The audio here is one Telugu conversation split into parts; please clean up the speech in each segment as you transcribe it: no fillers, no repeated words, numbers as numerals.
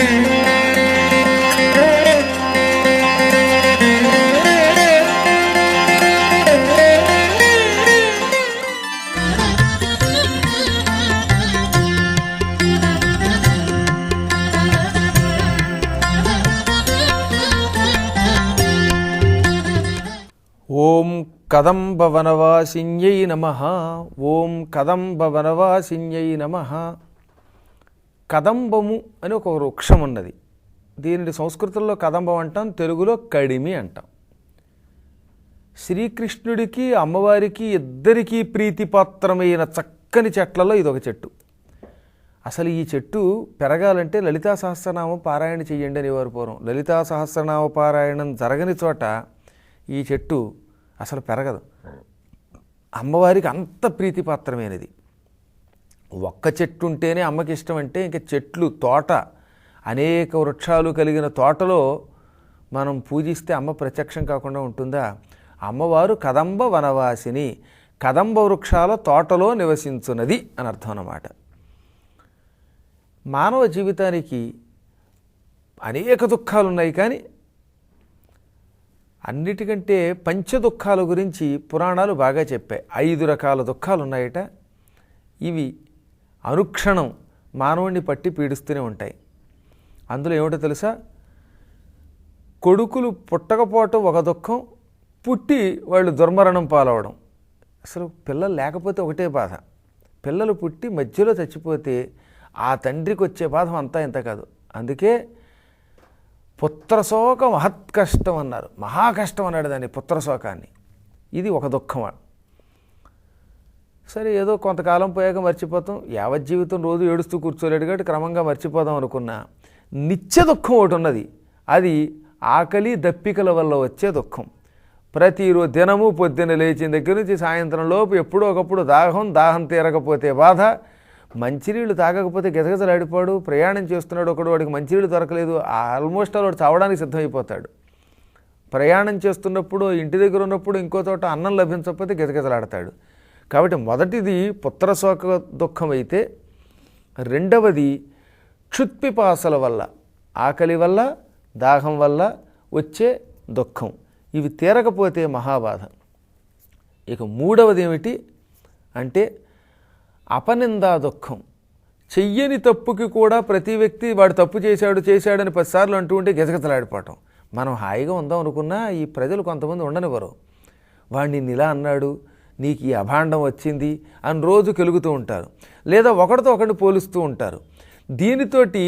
ఓం కదంబవనవాసిన్యై నమః. ఓం కదంబవనవాసిన్యై నమః. కదంబము అని ఒక వృక్షం ఉన్నది. దీనిని సంస్కృతంలో కదంబం అంటాం, తెలుగులో కడిమి అంటాం. శ్రీకృష్ణుడికి అమ్మవారికి ఇద్దరికీ ప్రీతిపాత్రమైన చక్కని చెట్లలో ఇదొక చెట్టు. అసలు ఈ చెట్టు పెరగాలంటే లలితా సహస్రనామ పారాయణ చెయ్యండి అనేవారు పూర్వం. లలితా సహస్రనామ పారాయణం జరగని చోట ఈ చెట్టు అసలు పెరగదు. అమ్మవారికి అంత ప్రీతిపాత్రమైనది. ఒక్క చెట్టు ఉంటేనే అమ్మకి ఇష్టం అంటే ఇంక చెట్లు, తోట, అనేక వృక్షాలు కలిగిన తోటలో మనం పూజిస్తే అమ్మ ప్రత్యక్షం కాకుండా ఉంటుందా? అమ్మవారు కదంబ వనవాసిని, కదంబ వృక్షాల తోటలో నివసించున్నది అని అర్థం అన్నమాట. మానవ జీవితానికి అనేక దుఃఖాలు ఉన్నాయి, కానీ అన్నిటికంటే పంచదుఖాల గురించి పురాణాలు బాగా చెప్పాయి. 5 రకాల దుఃఖాలు ఉన్నాయట. ఇవి అనుక్షణం మానవుడిని పట్టి పీడిస్తూనే ఉంటాయి. అందులో ఏమిటో తెలుసా? కొడుకులు పుట్టకపోవటం ఒక దుఃఖం, పుట్టి వాళ్ళు దుర్మరణం పాలవడం. అసలు పిల్లలు లేకపోతే ఒకటే బాధ. పిల్లలు పుట్టి మధ్యలో చచ్చిపోతే ఆ తండ్రికి వచ్చే బాధ అంతా ఇంత కాదు. అందుకే పుత్రశోక మహత్కష్టం అన్నారు. మహాకష్టం అన్నాడు దాన్ని, పుత్రశోకాన్ని. ఇది ఒక దుఃఖం. సరే, ఏదో కొంతకాలం పోయాక మర్చిపోతాం. యావజ్జీవితం రోజు ఏడుస్తూ కూర్చోలేడు కాబట్టి క్రమంగా మర్చిపోదాం అనుకున్నా. నిత్య దుఃఖం ఒకటి ఉన్నది. అది ఆకలి దప్పికల వల్ల వచ్చే దుఃఖం. ప్రతిరోజు దినము పొద్దున్న లేచిన దగ్గర నుంచి సాయంత్రం లోపు ఎప్పుడో ఒకప్పుడు దాహం తీరకపోతే బాధ. మంచినీళ్ళు తాగకపోతే గజగజలాడిపోడు. ప్రయాణం చేస్తున్నాడు ఒకడు, వాడికి మంచినీళ్ళు దొరకలేదు, ఆల్మోస్ట్ వాడు చావడానికి సిద్ధమైపోతాడు. ప్రయాణం చేస్తున్నప్పుడు, ఇంటి దగ్గర ఉన్నప్పుడు ఇంకో చోట అన్నం లభించకపోతే గజగజలాడతాడు. కాబట్టి మొదటిది పుత్రశోక దుఃఖం అయితే, రెండవది క్షుత్పిపాసల వల్ల, ఆకలి వల్ల, దాహం వల్ల వచ్చే దుఃఖం. ఇవి తీరకపోతే మహాబాధ. ఇక మూడవది ఏమిటి అంటే అపనిందా దుఃఖం. చెయ్యని తప్పుకి కూడా ప్రతి వ్యక్తి వాడు తప్పు చేశాడని 10 సార్లు అంటూ ఉంటే గజగజలాడిపోవటం. మనం హాయిగా ఉందాం అనుకున్నా ఈ ప్రజలు కొంతమంది ఉండనివ్వరు. వాడిని ఇలా అన్నాడు, నీకు ఈ అభాండం వచ్చింది అని రోజు కెలుగుతూ ఉంటారు. లేదా ఒకడితో ఒకడిని పోలుస్తూ ఉంటారు. దీనితోటి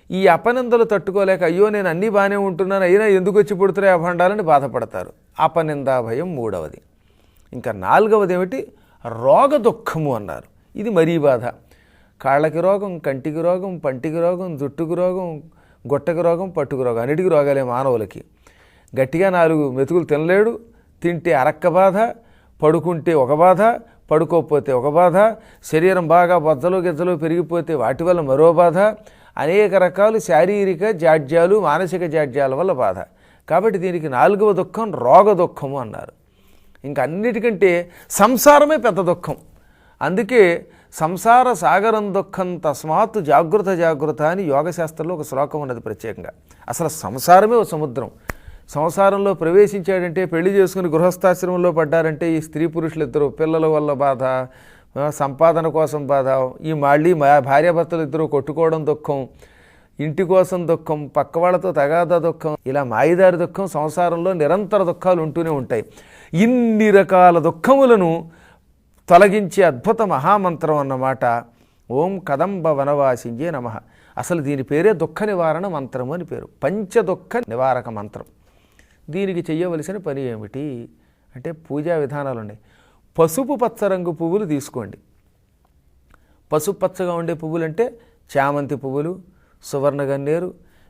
ఈ అపనిందలు తట్టుకోలేక, అయ్యో నేను అన్నీ బాగానే ఉంటున్నాను, అయినా ఎందుకు వచ్చి పుడుతున్నాయి అభాండాలని బాధపడతారు. అపనిందా భయం మూడవది. ఇంకా నాలుగవది ఏమిటి? రోగ దుఃఖము అన్నారు. ఇది మరీ బాధ. కాళ్ళకి రోగం, కంటికి రోగం, పంటికి రోగం, జుట్టుకు రోగం, గొట్టకి రోగం, పట్టుకు రోగం, అన్నిటికీ రోగాలే మానవులకి. గట్టిగా 4 మెతుకులు తినలేడు, తింటే అరక్క బాధ, పడుకుంటే ఒక బాధ, పడుకోకపోతే ఒక బాధ, శరీరం బాగా బొజ్జలు గిజ్జలు పెరిగిపోతే వాటి వల్ల మరో బాధ, అనేక రకాలు శారీరక జాడ్యాలు, మానసిక జాడ్యాల వల్ల బాధ. కాబట్టి దీనికి 4వ దుఃఖం రోగ దుఃఖము అన్నారు. ఇంకా అన్నిటికంటే సంసారమే పెద్ద దుఃఖం. అందుకే సంసార సాగరం దుఃఖం తస్మాత్ జాగృత అని యోగశాస్త్రంలో ఒక శ్లోకం ఉన్నది ప్రత్యేకంగా. అసలు సంసారమే ఒక సముద్రం. సంసారంలో ప్రవేశించాడంటే, పెళ్లి చేసుకుని గృహస్థాశ్రమంలో పడ్డారంటే ఈ స్త్రీ పురుషులు ఇద్దరు పిల్లల వల్ల బాధ, సంపాదన కోసం బాధ, ఈ మళ్ళీ భార్యాభర్తలు ఇద్దరు కొట్టుకోవడం దుఃఖం, ఇంటి కోసం దుఃఖం, పక్క వాళ్ళతో తగాదా దుఃఖం, ఇలా మాయిదారి దుఃఖం. సంసారంలో నిరంతర దుఃఖాలు ఉంటూనే ఉంటాయి. ఇన్ని రకాల దుఃఖములను తొలగించే అద్భుత మహామంత్రం అన్నమాట ఓం కదంబ వనవాసిన్యే నమః. అసలు దీని పేరే దుఃఖ నివారణ మంత్రము అని పేరు. పంచదుఃఖ నివారక మంత్రం. దీనికి చెయ్యవలసిన పని ఏమిటి అంటే పూజా విధానాలు ఉన్నాయి. పసుపు పచ్చ రంగు పువ్వులు తీసుకోండి. పసుపు పచ్చగా ఉండే పువ్వులు అంటే చామంతి పువ్వులు, సువర్ణ గన్నేరు,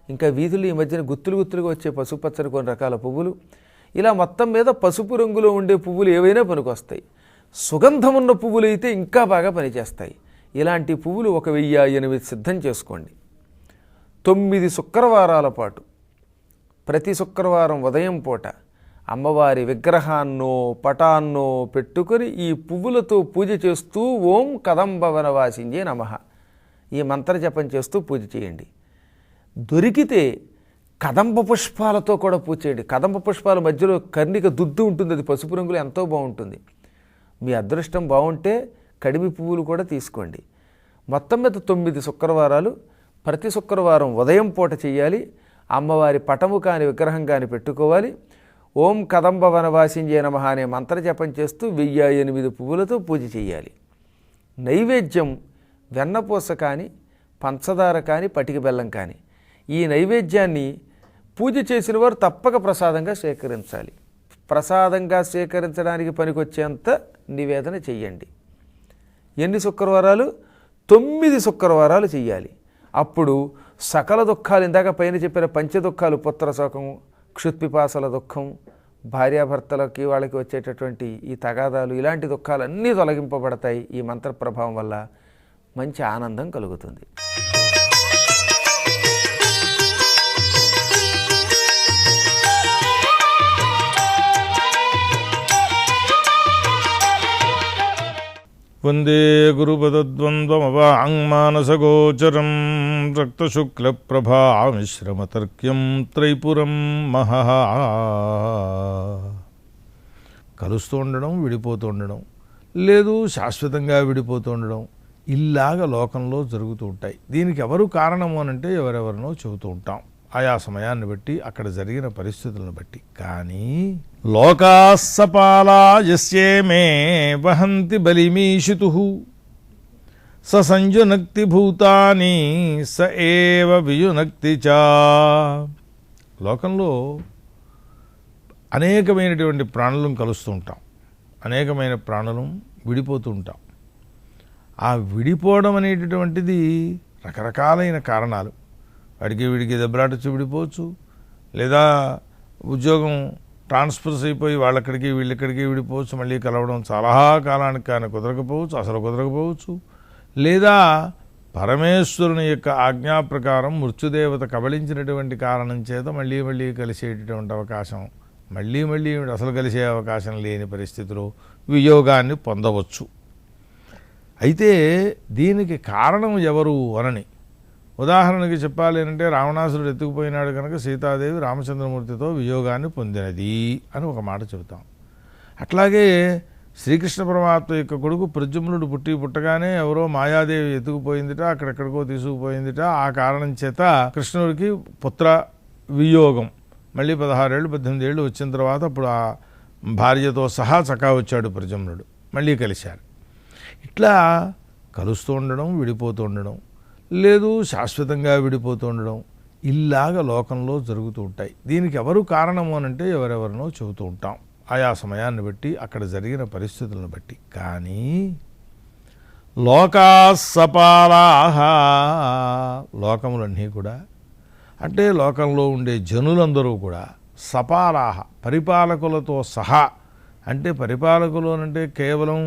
ఇంకా వీధులు ఈ మధ్యన గుత్తులుగా వచ్చే పసుపు పచ్చని కొన్ని రకాల పువ్వులు. ఇలా మొత్తం మీద పసుపు రంగులో ఉండే పువ్వులు ఏవైనా పనికొస్తాయి. సుగంధమున్న పువ్వులు అయితే ఇంకా బాగా పనిచేస్తాయి. ఇలాంటి పువ్వులు 1008 సిద్ధం చేసుకోండి. 9 శుక్రవారాల పాటు ప్రతి శుక్రవారం ఉదయం పూట అమ్మవారి విగ్రహాన్నో పటాన్నో పెట్టుకొని ఈ పువ్వులతో పూజ చేస్తూ ఓం కదంబ వనవాసిన్యే నమః ఈ మంత్ర జపం చేస్తూ పూజ చేయండి. దొరికితే కదంబ పుష్పాలతో కూడా పూజ చేయండి. కదంబ పుష్పాల మధ్యలో కర్ణిక దుద్దు ఉంటుంది, అది పసుపు రంగులో ఎంతో బాగుంటుంది. మీ అదృష్టం బాగుంటే కడిమి పువ్వులు కూడా తీసుకోండి. మొత్తం మీద 9 శుక్రవారాలు, ప్రతి శుక్రవారం ఉదయం పూట చేయాలి. అమ్మవారి పటము కాని విగ్రహం కాని పెట్టుకోవాలి. ఓం కదంబ వనవాసింజే నమః అనే మంత్రజపం చేస్తూ 1008 పువ్వులతో పూజ చేయాలి. నైవేద్యం వెన్నపూస కానీ, పంచదార కానీ, పటిక బెల్లం కానీ. ఈ నైవేద్యాన్ని పూజ చేసిన వారు తప్పక ప్రసాదంగా స్వీకరించాలి. ప్రసాదంగా స్వీకరించడానికి పనికొచ్చేంత నివేదన చెయ్యండి. ఎన్ని శుక్రవారాలు? 9 శుక్రవారాలు చెయ్యాలి. అప్పుడు సకల దుఃఖాలు, ఇందాక పైన చెప్పిన పంచదుఃఖాలు, పుత్రశోకం, క్షుత్పిపాసల దుఃఖం, భార్యాభర్తలకి వాళ్ళకి వచ్చేటటువంటి ఈ తగాదాలు, ఇలాంటి దుఃఖాలన్నీ తొలగింపబడతాయి. ఈ మంత్ర ప్రభావం వల్ల మంచి ఆనందం కలుగుతుంది. వందే గురుపదద్వంద్వమవాంగ్మానసగోచరం రక్తశుక్లప్రభామిశ్రమతర్క్యం త్రైపురం మహా. కలుస్తూ ఉండడం, విడిపోతూ ఉండడం, లేదు శాశ్వతంగా విడిపోతూ ఉండడం, ఇలాగా లోకంలో జరుగుతూ ఉంటాయి. దీనికి ఎవరు కారణము అనంటే ఎవరెవరినో చెబుతూ ఉంటాం, ఆయా సమయాన్ని బట్టి, అక్కడ జరిగిన పరిస్థితులను బట్టి. కానీ లోకాస్సపాలా యస్యే మే వహంతి బలిమీషితు స సంయునక్తి భూతాని స ఏవ వియునక్తి చ. లోకంలో అనేకమైనటువంటి ప్రాణులను కలుస్తూ ఉంటాం, అనేకమైన ప్రాణులను విడిపోతూ ఉంటాం. ఆ విడిపోవడం అనేటటువంటిది రకరకాలైన కారణాలు. వాడికి వీడికి దెబ్బలాటొచ్చి విడిపోవచ్చు, లేదా ఉద్యోగం ట్రాన్స్ఫర్స్ అయిపోయి వాళ్ళక్కడికి వీళ్ళెక్కడికి విడిపోవచ్చు, మళ్ళీ కలవడం చాలా కాలానికి కానీ కుదరకపోవచ్చు, అసలు కుదరకపోవచ్చు. లేదా పరమేశ్వరుని యొక్క ఆజ్ఞా ప్రకారం మృత్యుదేవత కబళించినటువంటి కారణం చేత మళ్ళీ మళ్ళీ కలిసేటటువంటి అవకాశం, మళ్ళీ మళ్ళీ అసలు కలిసే అవకాశం లేని పరిస్థితిలో వియోగాన్ని పొందవచ్చు. అయితే దీనికి కారణం ఎవరు అనని ఉదాహరణకి చెప్పాలి అంటే, రావణాసురుడు ఎత్తుకుపోయినాడు కనుక సీతాదేవి రామచంద్రమూర్తితో వియోగాన్ని పొందినది అని ఒక మాట చెబుతాం. అట్లాగే శ్రీకృష్ణ పరమాత్మ యొక్క కొడుకు ప్రద్యుమ్నుడు పుట్టగానే ఎవరో మాయాదేవి ఎత్తుకుపోయిందిట, అక్కడెక్కడికో తీసుకుపోయిందిట. ఆ కారణం చేత కృష్ణుడికి పుత్ర వియోగం. మళ్ళీ 16 ఏళ్ళు 18 ఏళ్ళు వచ్చిన తర్వాత అప్పుడు ఆ భార్యతో సహా చకా వచ్చాడు ప్రద్యుమ్నుడు, మళ్ళీ కలిశారు. ఇట్లా కలుస్తూ ఉండడం, విడిపోతూ ఉండడం, లేదు శాశ్వతంగా విడిపోతూ ఉండడం, ఇలాగా లోకంలో జరుగుతూ ఉంటాయి. దీనికి ఎవరు కారణము అనంటే ఎవరెవరినో చెబుతూ ఉంటాం, ఆయా సమయాన్ని బట్టి, అక్కడ జరిగిన పరిస్థితులను బట్టి. కానీ లోకాస్సపాలాహ, లోకములన్నీ కూడా, అంటే లోకంలో ఉండే జనులందరూ కూడా సపాలాహ, పరిపాలకులతో సహా. అంటే పరిపాలకులు అంటే కేవలం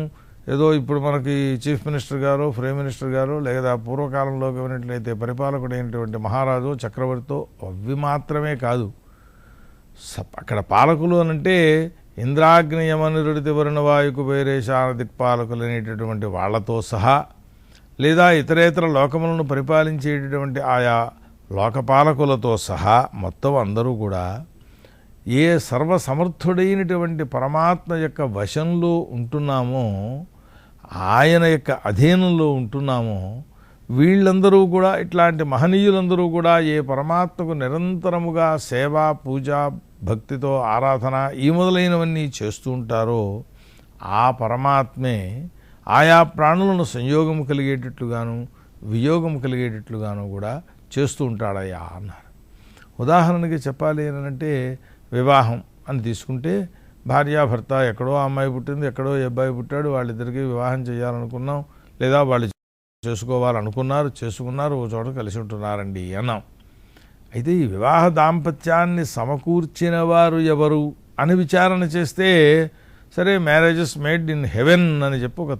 ఏదో ఇప్పుడు మనకి చీఫ్ మినిస్టర్ గారు, ప్రైమ్ మినిస్టర్ గారు, లేదా పూర్వకాలంలో ఉన్నట్లయితే పరిపాలకుడైనటువంటి మహారాజు, చక్రవర్తితో, అవి మాత్రమే కాదు. అక్కడ పాలకులు అనంటే ఇంద్రాగ్నియమనిరుడితి వరుణవాయు కుబేరేశాన దిక్పాలకులు అనేటటువంటి వాళ్లతో సహా, లేదా ఇతరేతర లోకములను పరిపాలించేటటువంటి ఆయా లోకపాలకులతో సహా మొత్తం అందరూ కూడా ఏ సర్వసమర్థుడైనటువంటి పరమాత్మ యొక్క వశంలో ఉంటున్నామో, ఆయన యొక్క అధీనంలో ఉంటున్నామో, వీళ్ళందరూ కూడా, ఇట్లాంటి మహనీయులందరూ కూడా ఏ పరమాత్మకు నిరంతరముగా సేవ, పూజ, భక్తితో ఆరాధన ఈ మొదలైనవన్నీ చేస్తూ ఉంటారో, ఆ పరమాత్మే ఆయా ప్రాణులను సంయోగం కలిగేటట్లుగాను వియోగం కలిగేటట్లుగాను కూడా చేస్తూ ఉంటాడయ్యా అన్నారు. ఉదాహరణకి చెప్పాలి అంటే, వివాహం అని తీసుకుంటే, భార్యాభర్త, ఎక్కడో అమ్మాయి పుట్టింది, ఎక్కడో అబ్బాయి పుట్టాడు, వాళ్ళిద్దరికీ వివాహం చేయాలనుకున్నాం, లేదా వాళ్ళు చేసుకోవాలనుకున్నారు, చేసుకున్నారు, ఓ చోట కలిసి ఉంటున్నారండి అన్నాం. అయితే ఈ వివాహ దాంపత్యాన్ని సమకూర్చిన వారు ఎవరు అని విచారణ చేస్తే, సరే మ్యారేజెస్ మేడ్ ఇన్ హెవెన్ అని చెప్పి ఒక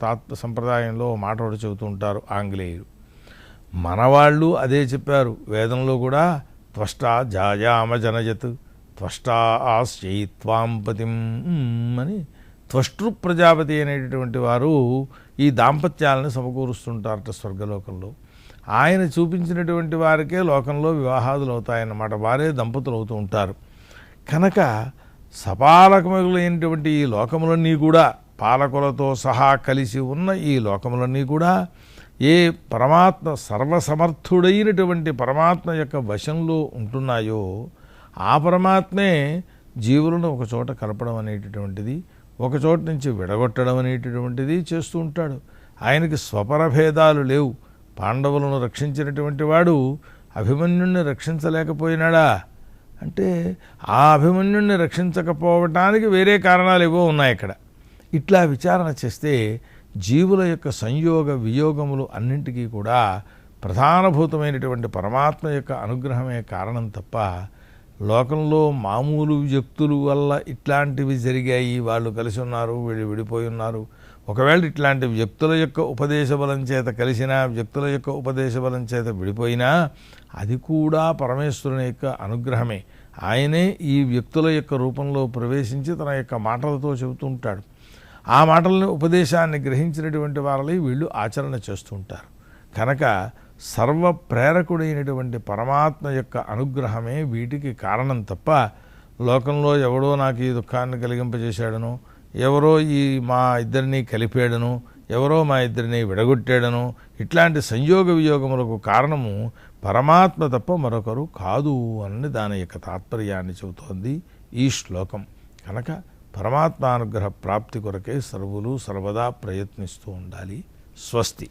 సంప్రదాయంలో మాట ఒకటి చెబుతూ ఉంటారు ఆంగ్లేయులు. మనవాళ్ళు అదే చెప్పారు. వేదంలో కూడా త్వష్టా జాయామ జనజత్ త్వష్టా ఆశ్చయిత్వాంపతిం అని త్వష్టృ ప్రజాపతి అనేటటువంటి వారు ఈ దాంపత్యాలను సమకూరుస్తుంటారట స్వర్గలోకంలో. ఆయన చూపించినటువంటి వారికే లోకంలో వివాహాదులు అవుతాయన్నమాట, వారే దంపతులు అవుతూ ఉంటారు. కనుక సపాలకములైనటువంటి ఈ లోకములన్నీ కూడా, పాలకులతో సహా కలిసి ఉన్న ఈ లోకములన్నీ కూడా ఏ పరమాత్మ సర్వసమర్థుడైనటువంటి పరమాత్మ యొక్క వశంలో ఉంటున్నాయో ఆ పరమాత్మే జీవులను ఒక చోట కలపడం అనేటటువంటిది, ఒక చోట నుంచి విడగొట్టడం అనేటటువంటిది చేస్తూ ఉంటాడు. ఆయనకి స్వపరభేదాలు లేవు. పాండవులను రక్షించినటువంటి వాడు అభిమన్యుణ్ణి రక్షించలేకపోయినాడా అంటే ఆ అభిమన్యుణ్ణి రక్షించకపోవటానికి వేరే కారణాలు ఏవో ఉన్నాయి ఇక్కడ. ఇట్లా విచారణ చేస్తే జీవుల యొక్క సంయోగ వియోగములు అన్నింటికీ కూడా ప్రధానభూతమైనటువంటి పరమాత్మ యొక్క అనుగ్రహమే కారణం తప్ప లోకంలో మామూలు వ్యక్తుల వల్ల ఇట్లాంటివి జరిగాయి, వాళ్ళు కలిసి ఉన్నారు, వీళ్ళు విడిపోయి ఉన్నారు. ఒకవేళ ఇట్లాంటి వ్యక్తుల యొక్క ఉపదేశ బలం చేత కలిసినా, వ్యక్తుల యొక్క ఉపదేశ బలం చేత విడిపోయినా అది కూడా పరమేశ్వరుని యొక్క అనుగ్రహమే. ఆయనే ఈ వ్యక్తుల యొక్క రూపంలో ప్రవేశించి తన యొక్క మాటలతో చెబుతూ ఉంటాడు. ఆ మాటలను, ఉపదేశాన్ని గ్రహించినటువంటి వారిని వీళ్ళు ఆచరణ చేస్తూ ఉంటారు. కనుక సర్వ ప్రేరకుడైనటువంటి పరమాత్మ యొక్క అనుగ్రహమే వీటికి కారణం తప్ప లోకంలో ఎవడో నాకు ఈ దుఃఖాన్ని కలిగింపజేశాడను, ఎవరో ఈ మా ఇద్దరినీ కలిపాడను, ఎవరో మా ఇద్దరిని విడగొట్టాడను, ఇట్లాంటి సంయోగ వియోగములకు కారణము పరమాత్మ తప్ప మరొకరు కాదు అని దాని యొక్క తాత్పర్యాన్ని చెబుతోంది ఈ శ్లోకం. కనుక పరమాత్మానుగ్రహ ప్రాప్తి కొరకే సర్వులు సర్వదా ప్రయత్నిస్తూ ఉండాలి. స్వస్తి.